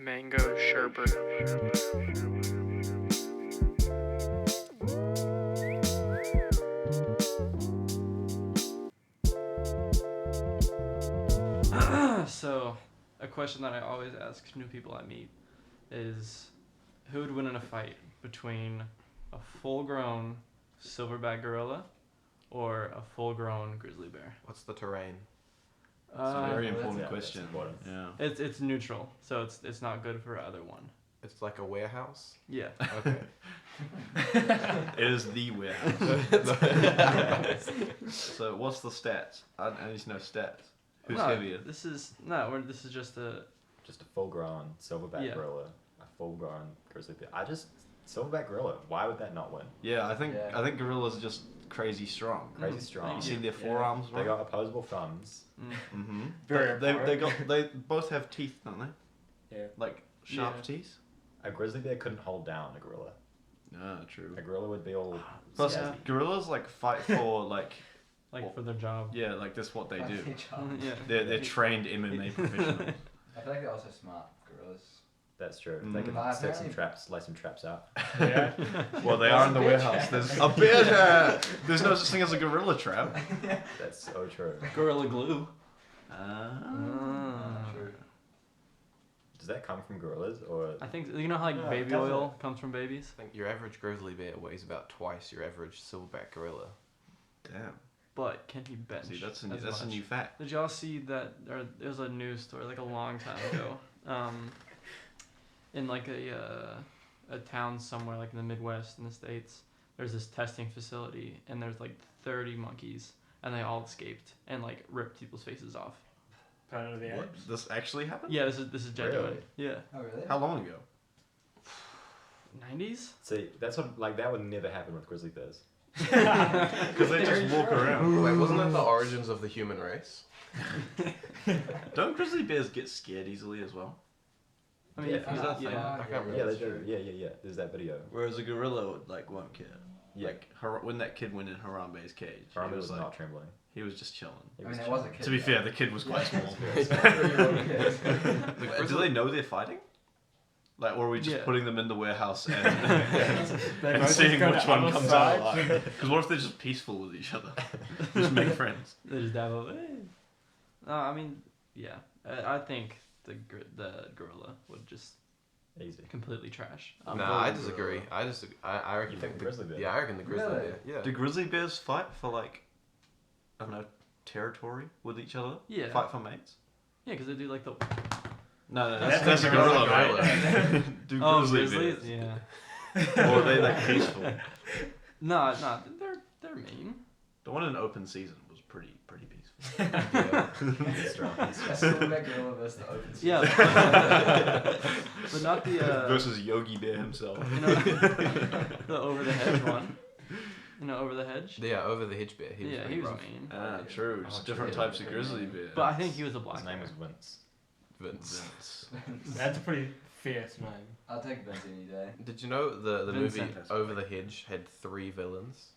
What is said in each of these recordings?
Mango sherbet. So, a question that I always ask new people I meet is, who would win in a fight between a full-grown silverback gorilla or a full-grown grizzly bear? What's the terrain? It's a very Well, important that's question. important. Yeah. It's neutral, so it's not good for either one. It's like a warehouse. Yeah. Okay. It is the warehouse. So what's the stats? I need to know stats. Who's heavier? This is just a. Just a full-grown silverback Yeah. gorilla, a full-grown grizzly bear. Silverback gorilla. Why would that not win? Yeah, I think gorillas are just crazy strong. Crazy strong. You see their forearms, They got opposable thumbs. Mm-hmm. Very They both have teeth, don't they? Yeah. Like sharp Yeah. teeth. A grizzly bear couldn't hold down a gorilla. Ah, true. A gorilla would be all. Plus, Yeah. gorillas like fight for like For their job. yeah, like that's what they do. Yeah. They're trained MMA professionals. I feel like they're also smart gorillas. That's true. Mm. They can But set some apparently- traps, lay some traps out. Yeah. Well, they are in the Bear warehouse. trap. There's a bear trap. There's no such thing as a gorilla trap. That's so true. Gorilla glue. True. Does that come from gorillas or? I think you know how Yeah, baby doesn't oil comes from babies, I think your average grizzly bear weighs about twice your average silverback gorilla. Damn. but can he bench? See, that's a as much? new fact. Did y'all see that? Or there was a news story like a long time ago, in like a town somewhere like in the Midwest in the States. There's this testing facility and there's like 30 monkeys and they all escaped and like ripped people's faces off. Planet of the What? Apes. This actually happened? Yeah, this is genuine. Really? Yeah. Oh really? How long ago? 90s? See, that's what that would never happen with grizzly bears. Because they just walk around. Wait, wasn't that the origins of the human race? Don't grizzly bears get scared easily as well? I mean, Yeah, if you- is that yeah. I can't remember. Yeah, they that's do. true. Yeah. There's that video. Whereas a gorilla won't care. Yeah. Like when that kid went in Harambe's cage, Harambe he was was like, not trembling. he was just chilling. He I mean, there chilling. was a kid. To be there. fair, the kid was quite small. The Do grizzly- they know they're fighting? Like, or are we just Yeah. putting them in the warehouse and, They and both seeing go to which one other comes sides. out alive? Because what if they're just peaceful with each other? Just make friends. They just dab up. No, I mean, yeah. I think the gorilla would just Easy. completely trash. Nah, I disagree. I reckon You think the grizzly bear? Yeah, I reckon the grizzly Really? bear. Yeah. Do grizzly bears fight for like, I don't know, territory with each other? Yeah. Fight for mates? Yeah, because they do like the. No, That's that's a a gorilla. gorilla, Right? Do grizzly grizzlies? bears? Yeah. Or are they like peaceful? No, they're mean. The one in open season was pretty peaceful. He's strong. He's A strong. silverback gorilla versus the open sea. Yeah. But not the Versus Yogi Bear himself. the Over the Hedge one. You know, Over the Hedge. Yeah, over the hedge bear. He was Yeah, pretty he was rough. mean. Ah, true. Just Oh, different true. types of grizzly bear. But I think he was a black His name bear. was Vince. Vince. That's a pretty fierce name. I'll take Vince any day. Did you know the movie Vincent. Over the Hedge had 3 villains?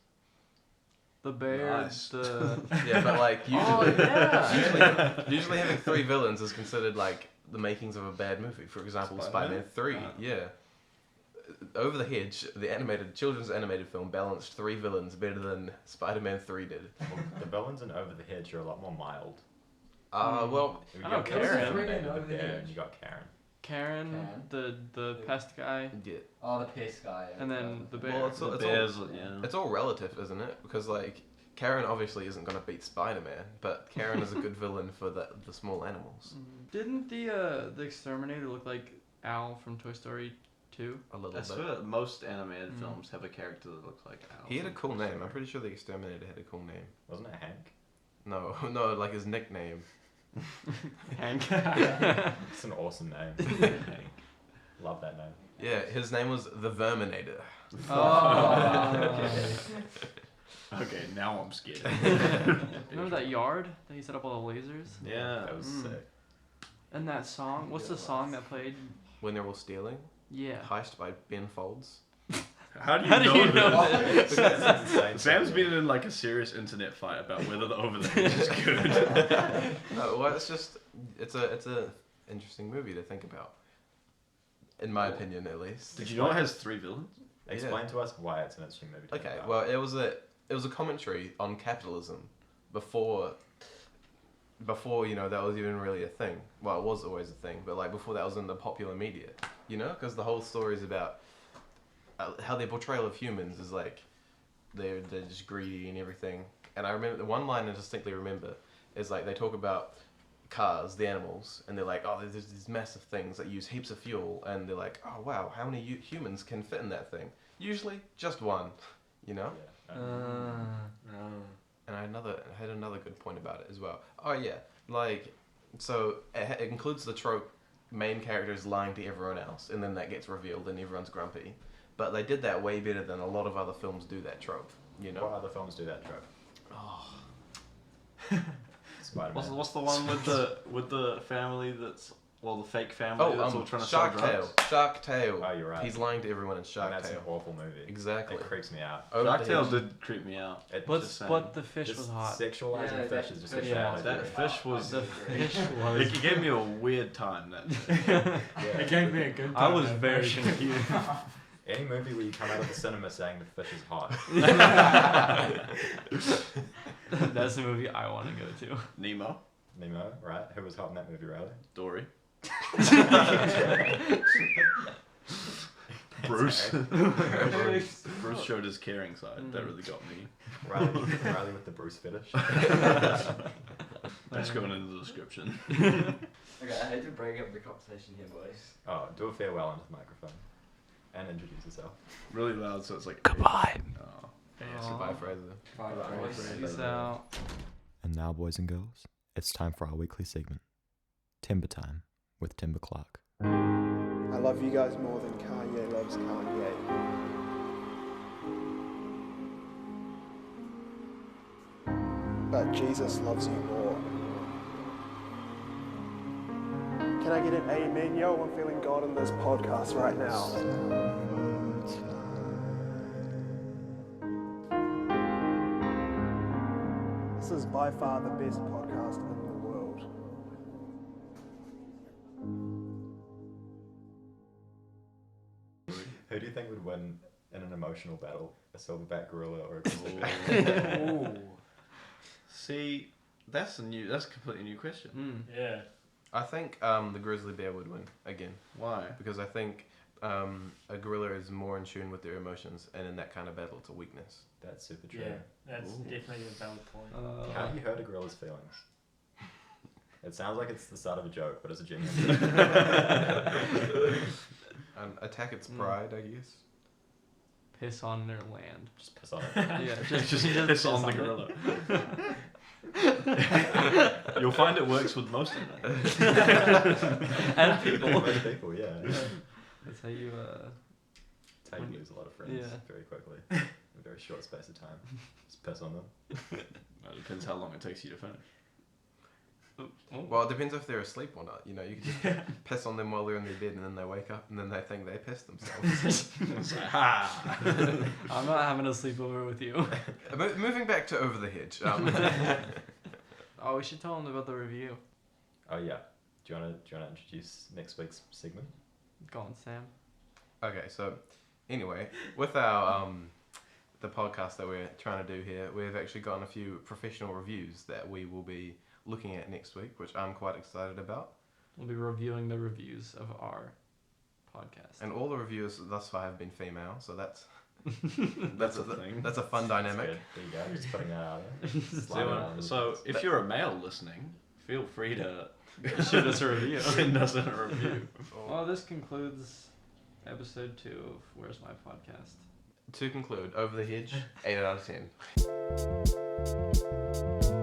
The bear. Nice. The. Yeah, but like Oh, usually, yeah. usually having 3 villains is considered like the makings of a bad movie. For example, Spider-Man? Spider-Man 3. Yeah. Over the Hedge, the children's animated film, balanced 3 villains better than Spider-Man 3 did. Well, the villains in Over the Hedge are a lot more mild. Well, You I got don't care. Karen, Karen. the bear, and you got Karen. Karen, the pest guy, yeah. Oh, the piss guy. and then the bear. Well, it's The all, bears, yeah. it's all relative, isn't it? Because like Karen obviously isn't gonna beat Spider-Man, but Karen is a good villain for the small animals. Didn't the exterminator look like Al from Toy Story 2? A little I bit. swear most animated Mm. films have a character that looks like Al. He had a from cool Toy name. Story. I'm pretty sure the exterminator had a cool name. Wasn't it Hank? No, no, like his nickname. Hank. It's an awesome name. Hank. Love that name. Yeah, his name was the Verminator. Oh. Okay, now I'm scared. Remember that yard that he set up all the lasers? Yeah. That was Mm. sick. And that song? What's the song that played? When they're all stealing. Yeah. Heist by Ben Folds. How do you How do you know this? That's insane. Sam's been in like a serious internet fight about whether the Over the Hedge is good. No, well, it's a interesting movie to think about. in my opinion at least. Did you know it has 3 villains? Explain to us why it's an interesting movie. to Okay, talk about. well, it was a commentary on capitalism before that was even really a thing. Well, it was always a thing, but like before that was in the popular media, because the whole story is about how their portrayal of humans is like they're just greedy and everything. And I remember the one line I distinctly remember is like they talk about cars, the animals, and they're like, oh, there's these massive things that use heaps of fuel, and they're like, oh wow, how many humans can fit in that thing? Usually just one, Yeah. And I had another good point about it as well. Oh yeah, like so it includes the trope main characters lying to everyone else, and then that gets revealed and everyone's grumpy. But they did that way better than a lot of other films do that trope. What other films do that trope? Oh, Spider-Man. What's the one with the family that's the fake family that's all trying to sell Shark Tale. drugs? Shark Tale. Oh, you're right. He's lying to everyone in And Shark that's Tale. an awful movie. Exactly. It creeps me out. Over Shark the Tale Hedge. did creep me out. It But Just saying. but the fish just was hot. Sexualizing Yeah, fish that is just fish a Yeah, bad that idea. fish was The fish It was. gave me a weird time. That It gave me a good time. I was that very fish. confused. Any movie where you come out of the cinema saying the fish is hot. That's the movie I want to go to. Nemo, Nemo, right? Who was hot in that movie, Riley? Dory, Bruce. Bruce showed his caring side. That really got me. Riley with the Bruce fetish. That's going into the description. Okay, I hate to break up the conversation here, boys. Oh, do a farewell into the microphone. And introduce yourself. Really loud, so it's like Goodbye. Oh. Goodbye, Fraser. Bye, Peace out. And now, boys and girls, it's time for our weekly segment, Timber Time with Timber Clark. I love you guys more than Kanye loves Kanye. But Jesus loves you more. Can I get an amen? Yo, I'm feeling God in this podcast right now. This is by far the best podcast in the world. Who do you think would win in an emotional battle? A silverback gorilla or a grizzly bear? Ooh. See, that's a completely new question. Yeah. I think the grizzly bear would win again Why? because I think a gorilla is more in tune with their emotions, and in that kind of battle, it's a weakness. That's super true. Yeah. That's Ooh. definitely a valid point. How do you hurt a gorilla's feelings? It sounds like it's the start of a joke, but it's a genuine Attack its pride, I guess. Piss on their land. Just piss on it. Yeah, Just piss on the gorilla. You'll find it works with most of them. And people. Most people, yeah. That's how you. That's how you lose a lot of friends Yeah. very quickly in a very short space of time. Just piss on them. It depends how long it takes you to finish. Well, it depends if they're asleep or not. You can just piss on them while they're in their bed, and then they wake up, and then they think they pissed themselves. It's like, ha! I'm not having a sleepover with you. Moving back to Over the Hedge. Oh, we should tell them about the review. Oh yeah. Do you wanna introduce next week's segment? Go on, Sam. Okay, so anyway, with our the podcast that we're trying to do here, we've actually gotten a few professional reviews that we will be looking at next week, which I'm quite excited about. We'll be reviewing the reviews of our podcast. And all the reviewers thus far have been female, so that's That's a thing. That's a fun dynamic. Good. There you go. Just putting that out there. Slide it on. So if you're a male listening, feel free to Shoot us a review. send us a review. Well, this concludes episode 2 of Where's My Podcast. To conclude, Over the Hedge, 8 out of 10.